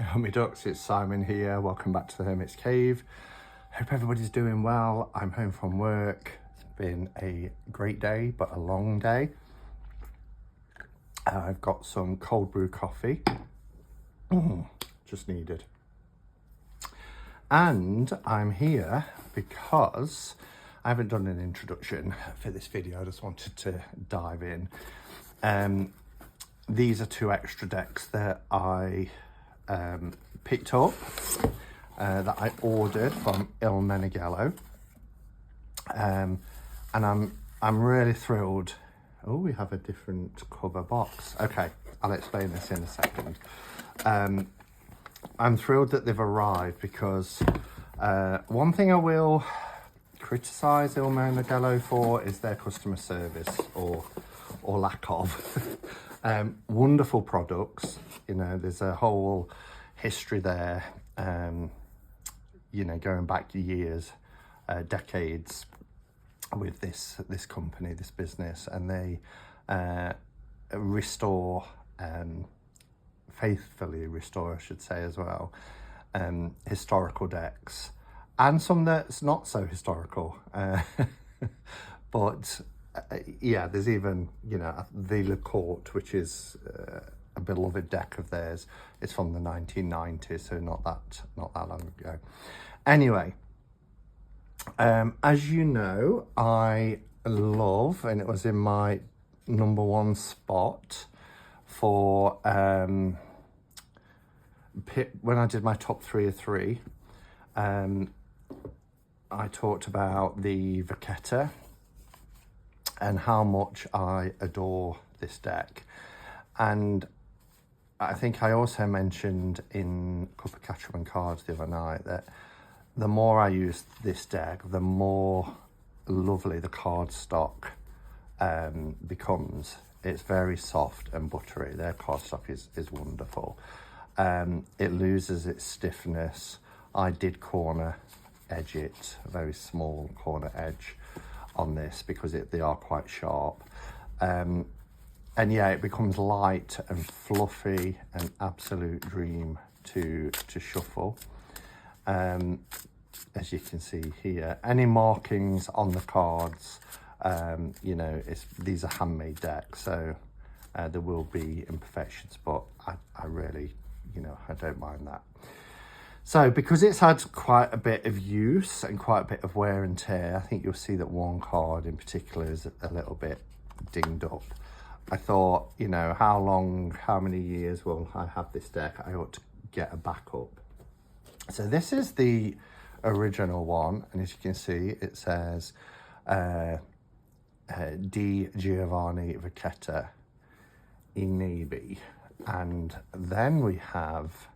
Hummy Ducks, it's Simon here. Welcome back to the Hermit's Cave. Hope everybody's doing well. I'm home from work. It's been a great day, but a long day. I've got some cold brew coffee. Just needed. And I'm here because I haven't done an introduction for this video. I just wanted to dive in. These are two extra decks that I picked up that I ordered from Il Meneghello, and I'm really thrilled. Oh, we have a different cover box. Okay, I'll explain this in a second. I'm thrilled that they've arrived because one thing I will criticize Il Meneghello for is their customer service or lack of. Wonderful products, you know, there's a whole history there, you know, going back years, decades with this company, this business, and they restore, faithfully restore, I should say as well, historical decks, and some that's not so historical, but yeah, there's even, you know, the Le Court, which is a beloved deck of theirs. It's from the 1990s, so not that long ago. Anyway, as you know, I love, and it was in my #1 spot for when I did my top 3 of 3. I talked about the Vacchetta and how much I adore this deck. And I think I also mentioned in Cup of Catchman Cards the other night that the more I use this deck, the more lovely the card stock becomes. It's very soft and buttery. Their card stock is wonderful. It loses its stiffness. I did corner edge it, a very small corner edge on this because they are quite sharp, and yeah, it becomes light and fluffy, an absolute dream to shuffle. As you can see here, any markings on the cards, you know, these are handmade decks, so there will be imperfections, but I really, you know, I don't mind that. So because it's had quite a bit of use and quite a bit of wear and tear, I think you'll see that one card in particular is a little bit dinged up. I thought, you know, how many years will I have this deck? I ought to get a backup. So this is the original one, and as you can see, it says D. Giovanni Vacchetta in Newbie. And then we have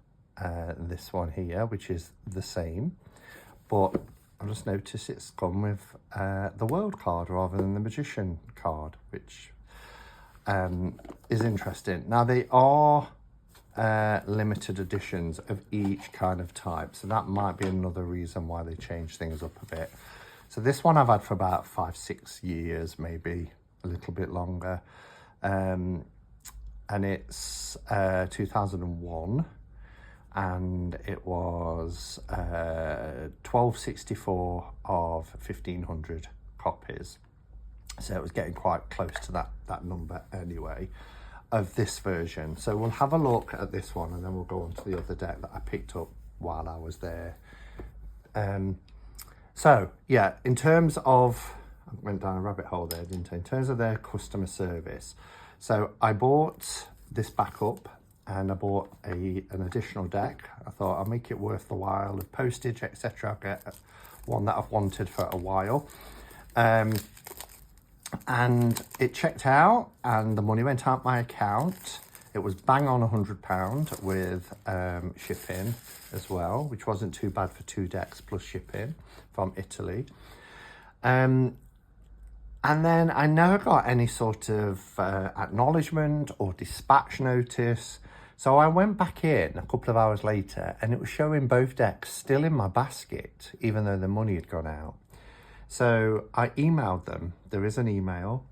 this one here, which is the same, but I've just noticed it's gone with the World card rather than the Magician card, which is interesting. Now they are limited editions of each kind of type, so that might be another reason why they change things up a bit. So this one I've had for about 5-6 years, maybe a little bit longer, and it's 2001. And it was 1264 of 1500 copies, so it was getting quite close to that number anyway of this version. So we'll have a look at this one, and then we'll go on to the other deck that I picked up while I was there. So yeah, in terms of, I went down a rabbit hole there, didn't I? In terms of their customer service, so I bought this backup and I bought an additional deck. I thought I'll make it worth the while of postage, etc. I'll get one that I've wanted for a while. And it checked out and the money went out my account. It was bang on £100 with shipping as well, which wasn't too bad for 2 decks plus shipping from Italy. And then I never got any sort of acknowledgement or dispatch notice. So I went back in a couple of hours later and it was showing both decks still in my basket, even though the money had gone out. So I emailed them. There is an email,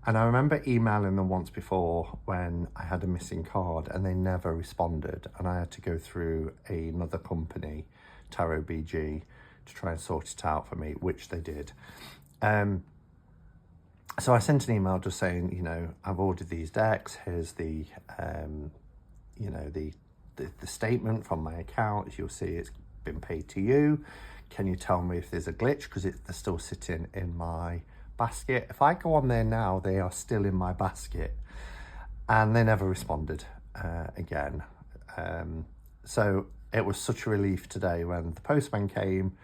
And I remember emailing them once before when I had a missing card and they never responded. And I had to go through another company, Tarot BG, to try and sort it out for me, which they did. So I sent an email just saying, you know, I've ordered these decks. Here's the, you know, the statement from my account. As you'll see, it's been paid to you. Can you tell me if there's a glitch? Because they're still sitting in my basket. If I go on there now, they are still in my basket, and they never responded again. So it was such a relief today when the postman came,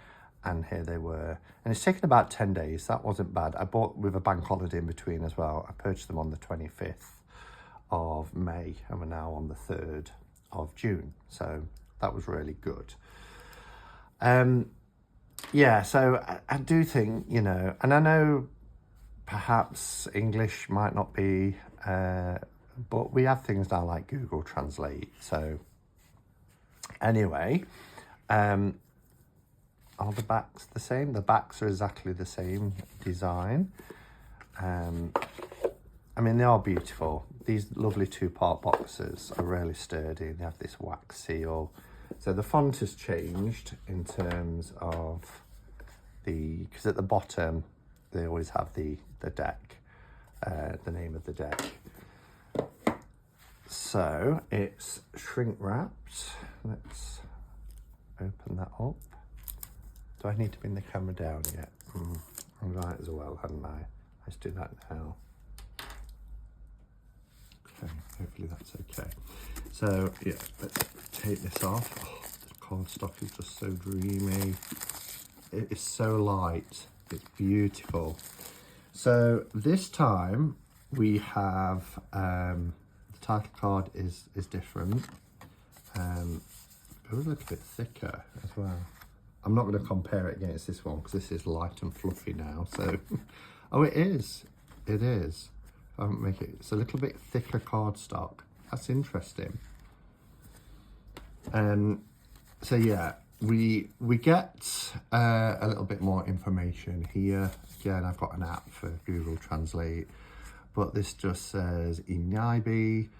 and here they were. And it's taken about 10 days. That wasn't bad. I bought with a bank holiday in between as well. I purchased them on the 25th of May, and we're now on the 3rd of June. So that was really good. Yeah, so I do think, you know, and I know perhaps English might not be, but we have things now like Google Translate. So anyway, are the backs the same? The backs are exactly the same design. I mean, they are beautiful. These lovely 2-part boxes are really sturdy. They have this wax seal. So the font has changed in terms of because at the bottom, they always have the deck, the name of the deck. So it's shrink wrapped. Let's open that up. Do I need to bring the camera down yet? I might as well, hadn't I? Let's do that now. Okay, hopefully that's okay. So yeah, let's take this off. Oh, the cardstock is just so dreamy. It is so light. It's beautiful. So this time we have the title card is different. It was a little bit thicker as well. I'm not going to compare it against this one because this is light and fluffy now. So, oh, it is. It is. It's a little bit thicker cardstock. That's interesting. So yeah, we get a little bit more information here. Again, I've got an app for Google Translate, but this just says Newbie,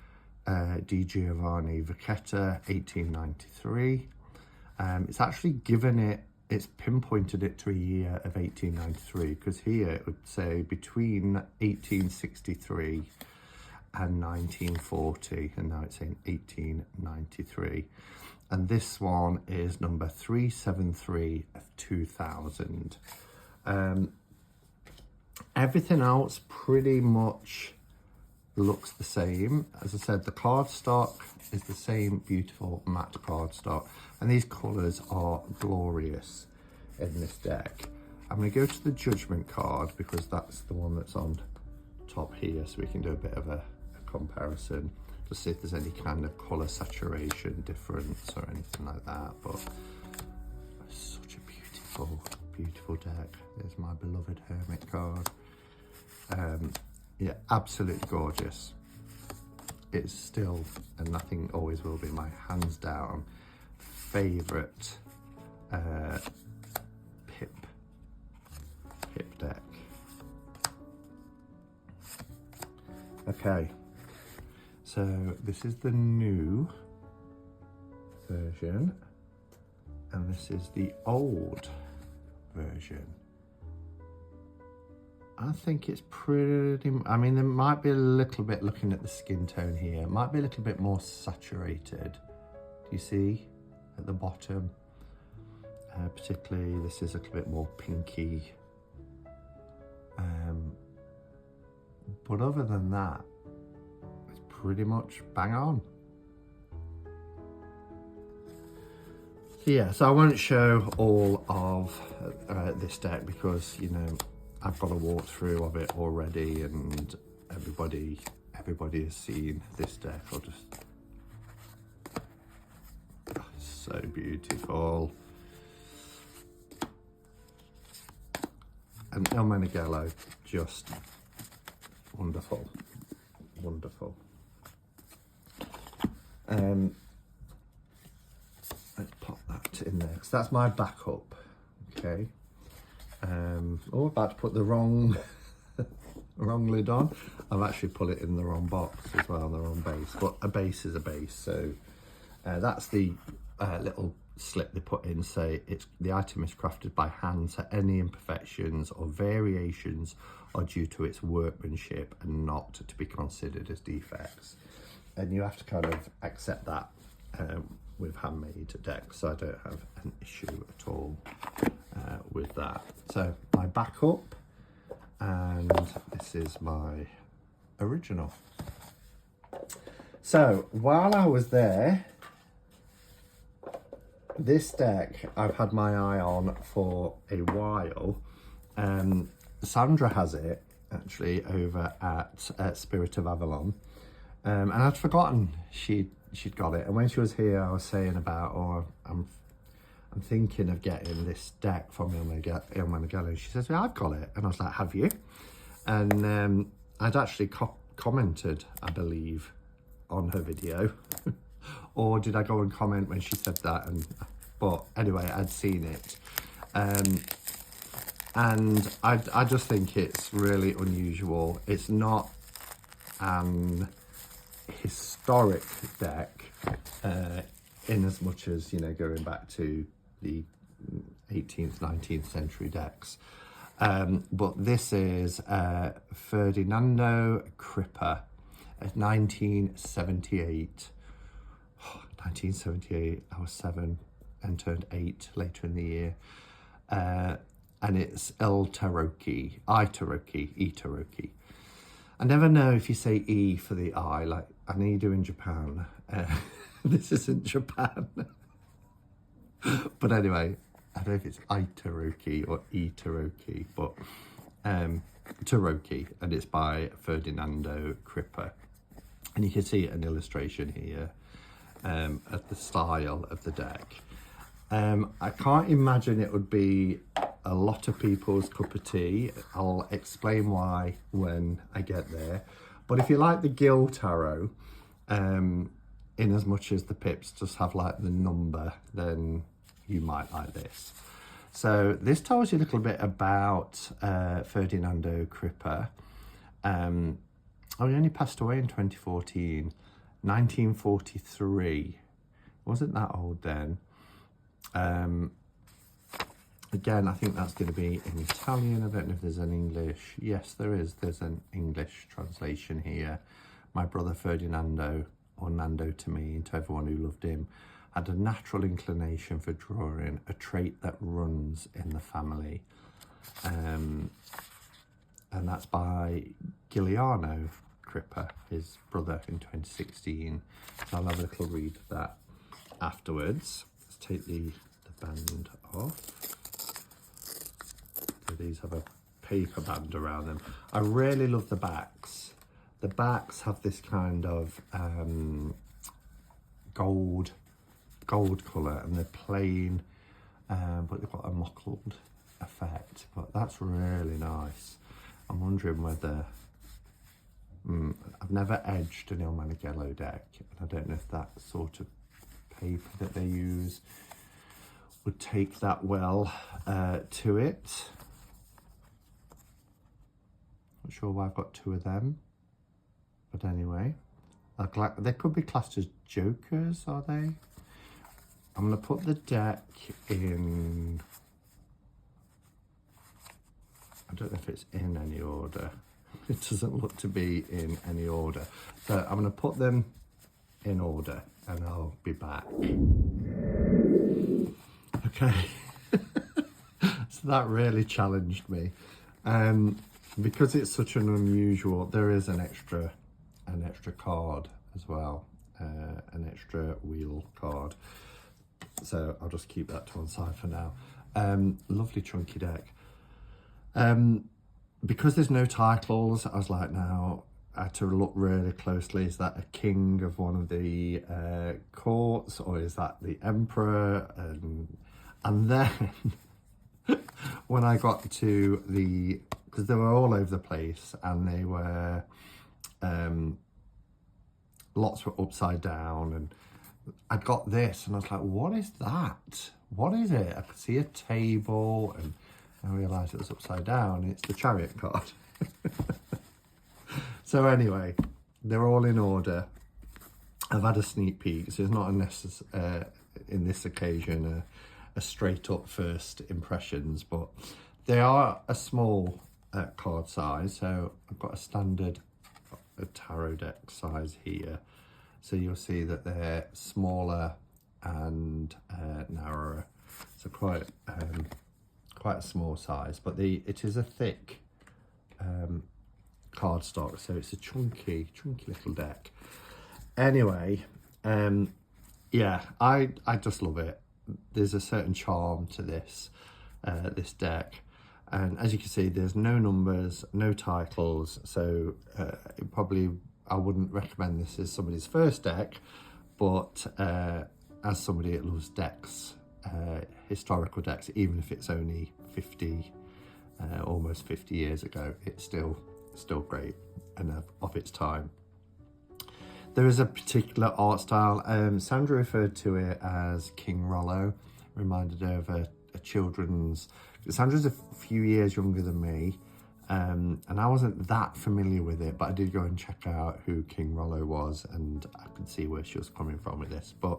di Giovanni Vacchetta, 1893. It's actually it's pinpointed it to a year of 1893, because here it would say between 1863 and 1940, and now it's saying 1893. And this one is number 373 of 2000. Everything else pretty much looks the same. As I said, the cardstock is the same beautiful matte cardstock, and these colours are glorious in this deck. I'm going to go to the judgment card because that's the one that's on top here, so we can do a bit of a comparison to see if there's any kind of colour saturation difference or anything like that. But it's such a beautiful deck. There's my beloved Hermit card. Yeah, absolutely gorgeous. It's still, and nothing always will be, my hands down favourite pip deck. Okay, so this is the new version, and this is the old version. I think it's pretty, I mean, there might be a little bit, looking at the skin tone here, it might be a little bit more saturated. Do you see at the bottom? Particularly, this is a little bit more pinky. But other than that, it's pretty much bang on. Yeah, so I won't show all of this deck because, you know, I've got a walkthrough of it already, and everybody has seen this deck. I'll just, oh, it's so beautiful. And Il Meneghello, just wonderful. Let's pop that in there, because that's my backup. Okay. Oh, about to put the wrong wrongly done. I've actually put it in the wrong box as well, the wrong base, but a base is a base. So that's the little slip they put in, say the item is crafted by hand, so any imperfections or variations are due to its workmanship and not to be considered as defects. And you have to kind of accept that with handmade decks, so I don't have an issue at all with that. So my backup, and this is my original. So while I was there, this deck I've had my eye on for a while. Sandra has it actually over at Spirit of Avalon, and I'd forgotten she'd got it. And when she was here, I was saying about, oh, I'm thinking of getting this deck from Il Meneghello. She says, well, I've got it, and I was like, have you? And I'd actually commented, I believe, on her video. Or did I go and comment when she said that? But anyway, I'd seen it. And I just think it's really unusual. It's not an historic deck in as much as, you know, going back to the 18th, 19th century decks. But this is Ferdinando Crippa, 1978. 1978, I was 7 and turned 8 later in the year. And it's El Taroki, I Taroki, E Taroki. I never know if you say E for the I, like I know you do in Japan. This isn't Japan. But anyway, I don't know if it's I Taroki or E Taroki, but Taroki, and it's by Ferdinando Crippa. And you can see an illustration here at the style of the deck. I can't imagine it would be a lot of people's cup of tea. I'll explain why when I get there. But if you like the Gill Tarot, in as much as the pips just have like the number, then you might like this. So this tells you a little bit about Ferdinando Crippa. Oh, he only passed away in 2014, 1943. Wasn't that old then. Again, I think that's going to be in Italian. I don't know if there's an English. Yes, there is. There's an English translation here. My brother Ferdinando, or Nando to me, and to everyone who loved him, had a natural inclination for drawing, a trait that runs in the family. And that's by Giuliano Crippa, his brother, in 2016. So I'll have a little read of that afterwards. Let's take the band off. So these have a paper band around them. I really love the backs. The backs have this kind of gold colour, and they're plain, but they've got a mottled effect. But that's really nice. I'm wondering whether I've never edged an Il Meneghello deck, and I don't know if that sort of paper that they use would take that well to it. Not sure why I've got 2 of them, but anyway, they could be classed as jokers, are they? I'm going to put the deck in, I don't know if it's in any order. It doesn't look to be in any order. So I'm going to put them in order and I'll be back. Okay. So that really challenged me. Because it's such an unusual, there is an extra card as well, an extra wheel card. So I'll just keep that to one side for now. Lovely chunky deck. Because there's no titles, I was like, now I had to look really closely. Is that a king of one of the courts, or is that the emperor? And then when I got to the, because they were all over the place, and they were, lots were upside down, and I got this and I was like, what is that? What is it? I could see a table, and I realised it was upside down. It's the Chariot card. So anyway, they're all in order. I've had a sneak peek, so it's not in this occasion a straight up first impressions, but they are a small card size. So I've got a standard tarot deck size here. So you'll see that they're smaller and narrower. So quite a small size, but it is a thick cardstock, so it's a chunky little deck. Anyway, yeah, I just love it. There's a certain charm to this deck, and as you can see, there's no numbers, no titles, so I wouldn't recommend this as somebody's first deck, but as somebody that loves decks, historical decks, even if it's only 50, almost 50 years ago, it's still great and of its time. There is a particular art style. Sandra referred to it as King Rollo, reminded her of a children's. Sandra's a few years younger than me, and I wasn't that familiar with it, but I did go and check out who King Rollo was, and I could see where she was coming from with this. But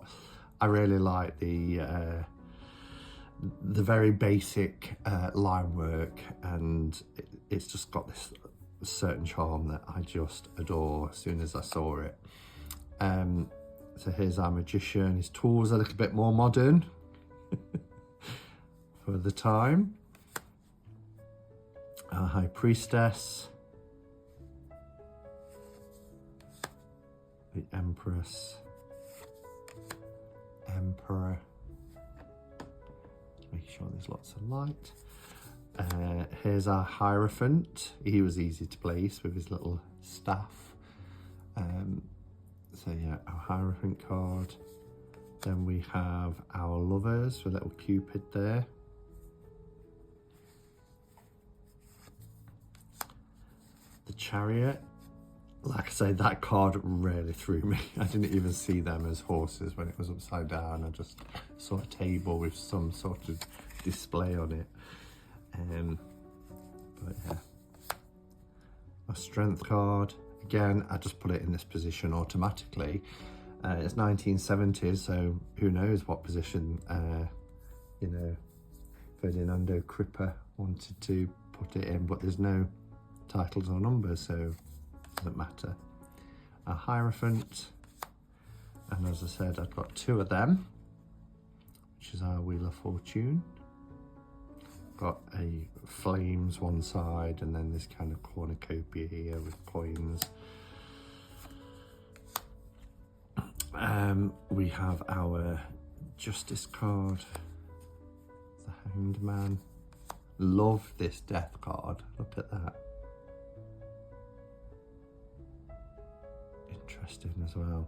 I really like the very basic line work, and it's just got this certain charm that I just adore as soon as I saw it. So here's our magician. His tools are a little bit more modern for the time. Our high priestess, the empress, emperor. Make sure there's lots of light. Here's our hierophant. He was easy to place with his little staff. So yeah, our hierophant card. Then we have our lovers with a little cupid there. The chariot. Like I say, that card really threw me. I didn't even see them as horses when it was upside down. I just saw a table with some sort of display on it. But yeah, a strength card. Again, I just put it in this position automatically. It's 1970s, so who knows what position, you know, Ferdinando Crippa wanted to put it in, but there's no titles or numbers, so it doesn't matter. A hierophant, and as I said, I've got two of them, which is our Wheel of Fortune. Got a flames one side, and then this kind of cornucopia here with coins. We have our justice card, the Hanged Man. Love this death card. Look at that. Interesting as well.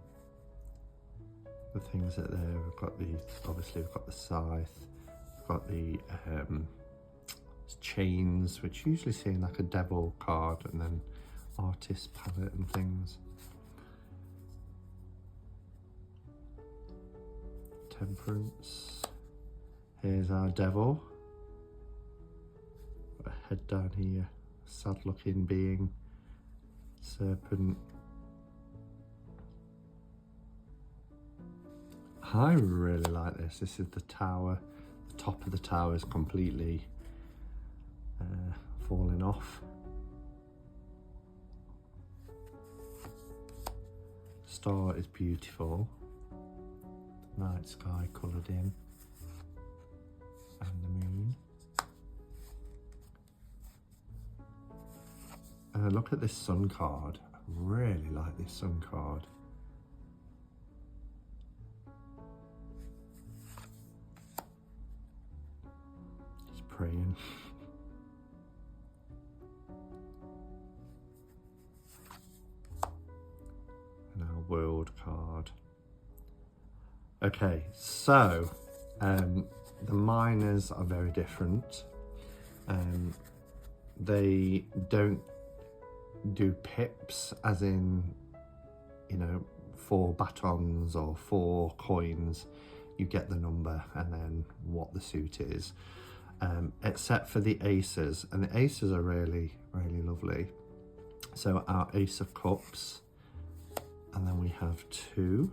The things that there, we've got the, obviously we've got the scythe, we've got the chains, which you usually see in like a devil card, and then artist palette and things. Temperance. Here's our devil. Got a head down here, sad looking being. Serpent. I really like this. This is the tower. The top of the tower is completely falling off. Star is beautiful. Night sky coloured in, and the moon. And look at this sun card. I really like this sun card. He's praying. And our world card. Okay, so the miners are very different. They don't do pips, as in, you know, 4 batons or 4 coins. You get the number and then what the suit is, except for the aces. And the aces are really, really lovely. So our Ace of Cups, and then we have 2,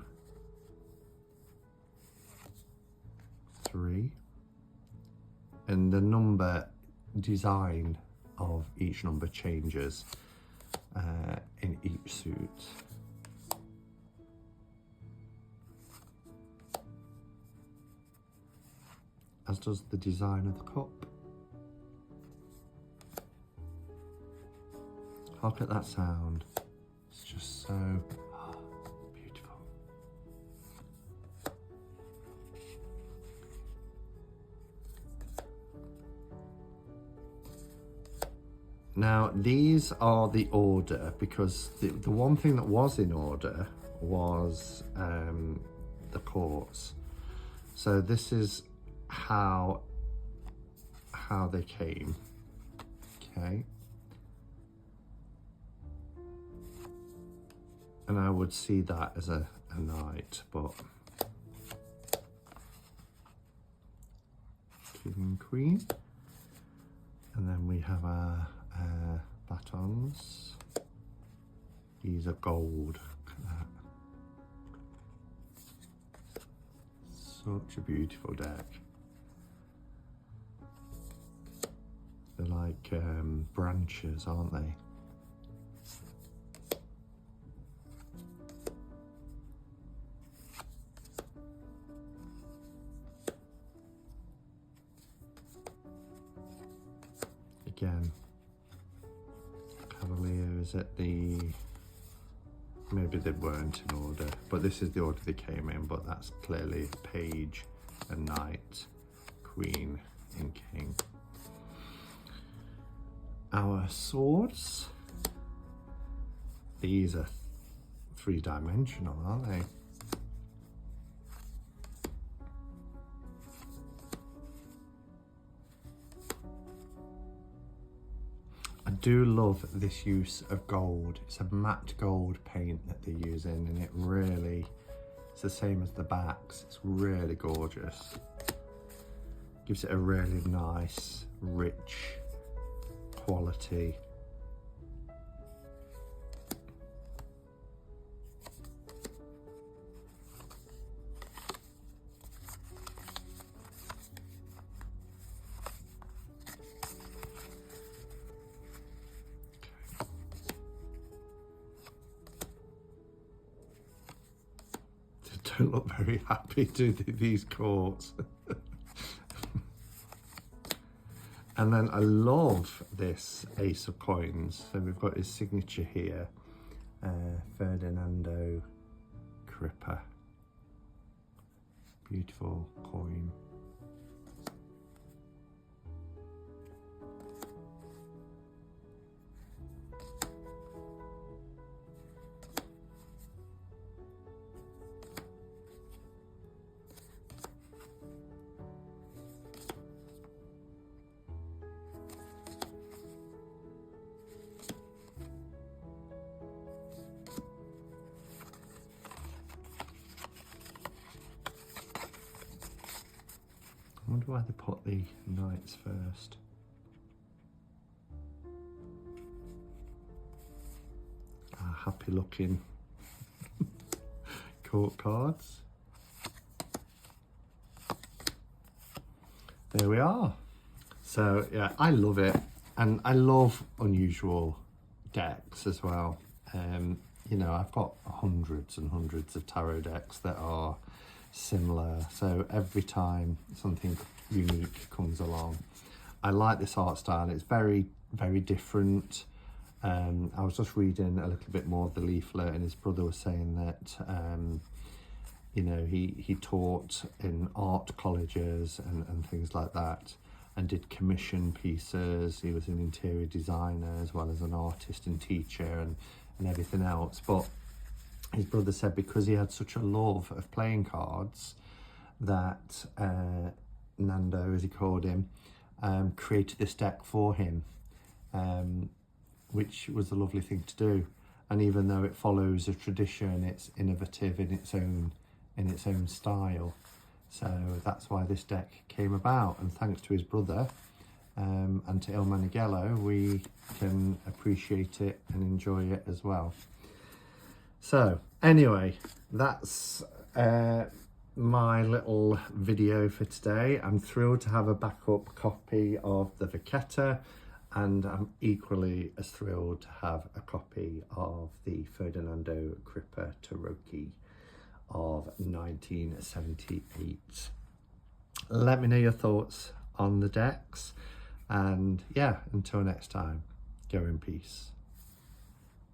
3, and the number design of each number changes in each suit. As does the design of the cup. Look at that sound. It's just so beautiful. Now, these are the order, because the one thing that was in order was the courts. So this is how they came. Okay. And I would see that as a knight, but king and queen. And then we have our batons. These are gold. Look at that. Such a beautiful deck. They're like branches, aren't they? Again, Cavaliers at the, maybe they weren't in order, but this is the order they came in, but that's clearly page and knight, queen and king. Our swords, these are 3-dimensional, aren't they? I do love this use of gold. It's a matte gold paint that they're using, and it really, it's the same as the backs. It's really gorgeous. Gives it a really nice, rich quality. Don't look very happy, do these courts? And then I love this Ace of Coins. So we've got his signature here, Ferdinando Crippa. Beautiful coin. I wonder why they put the knights first. Happy looking court cards. There we are. So yeah, I love it, and I love unusual decks as well. You know, I've got hundreds and hundreds of tarot decks that are similar, so every time something unique comes along, I like this art style. It's very, very different. I was just reading a little bit more of the leaflet, and his brother was saying that you know, he taught in art colleges and things like that, and did commission pieces. He was an interior designer as well as an artist and teacher and everything else. But his brother said because he had such a love of playing cards that Nando, as he called him, created this deck for him, which was a lovely thing to do. And even though it follows a tradition, it's innovative in its own style. So that's why this deck came about, and thanks to his brother, and to Il Meneghello, we can appreciate it and enjoy it as well. So anyway, that's my little video for today. I'm thrilled to have a backup copy of the Vacchetta, and I'm equally as thrilled to have a copy of the Ferdinando Crippa Tarot of 1978. Let me know your thoughts on the decks, and yeah, until next time, go in peace.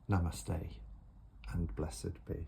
Namaste and blessed be.